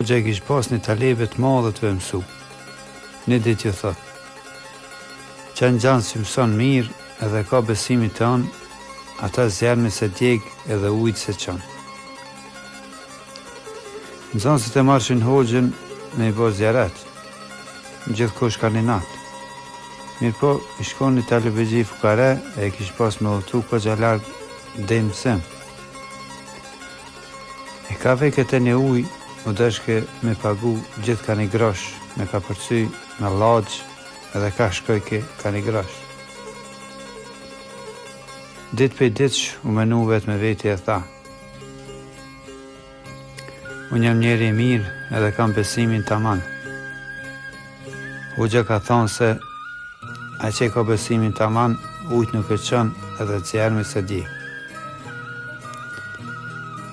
Hoxha I kish pas një talebe të madhe të mësu. Një ditë ju thot: "Që ngjan si mëson mirë edhe ka besimin tën, ata zjarmi se djeg edhe ujt se çon." Nxënësit e marshin Hoxhën me I bo zjaret. Gjithkush ka një natë. Mirë po, I shkon një talebegji fukare e kish pas me udhëtu kogja larg deri në mësim. E ka veket e një uj, u dëshke me pagu gjithë ka një grosh, me ka përcy me lagj edhe ka shkojke ka një grosh. Ditë për ditësh u menu vetë me veti e tha: "Unë jam njeri I mirë edhe kam besimin taman." Hoxha ka thonë se ai që ka besimin taman, ujt nuk e çon edhe zjarmi se di.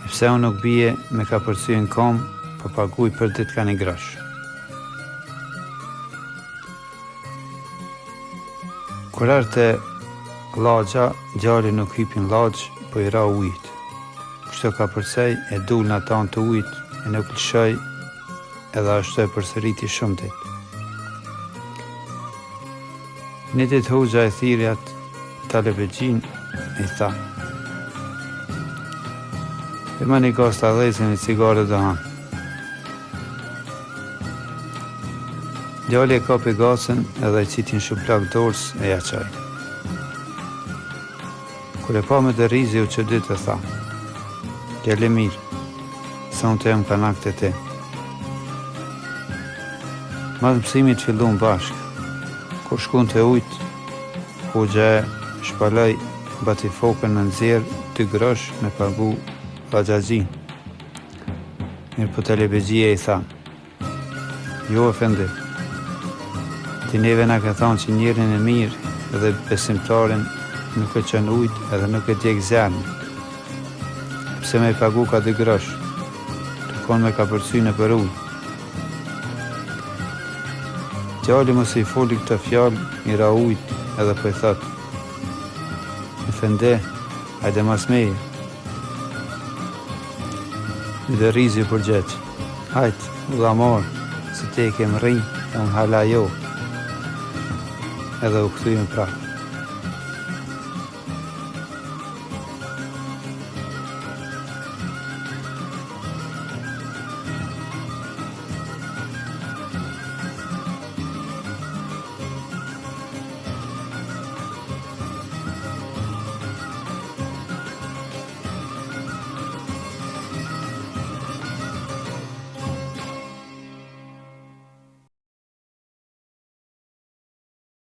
E pse unë nuk bie me ka përcy në kom, po paguj për ditë ka një grosh. Kur arte lagja, djali nuk hypin lagj, po I ra ujt. Kështu ka përcej e dul në tanë të ujt, e nuk lëshoj edhe ashtu e përsëriti shumë ditë. Një ditë Hoxha e thirrjat talebegjin I tha: "Përma një gas të adhezin I cigare dhe hanë." Djali e kapi gasën edhe I citin shuplak dorës e ja qaj. Kur e pa me dërizi u çudit e tha: "Djali mirë, sa unë të jam kanak të ti." Madhë mësimit fillun bashkë. Kur shkun të ujt, Hoxha e shpalaj bati fokën në nxjerr 2 grosh me pagu lagjazin. Mirë po telebegjia I tha: "Jo efendi, ti neve na ka thonë që njerin e mirë edhe besimtarin nuk e çon ujt edhe nuk e djeg zjarmi. Pse me I pagu ka 2 grosh, të kon me ka përcy në për ujt." Djali mos I foli këtë fjalë, I ra ujt edhe po I thot: "Efendi, hajde mas meje." I dërizi përgjegj: "Hajt, ullamor, se te kem rri, e unë hala jo." Edhe u kthyen prapë.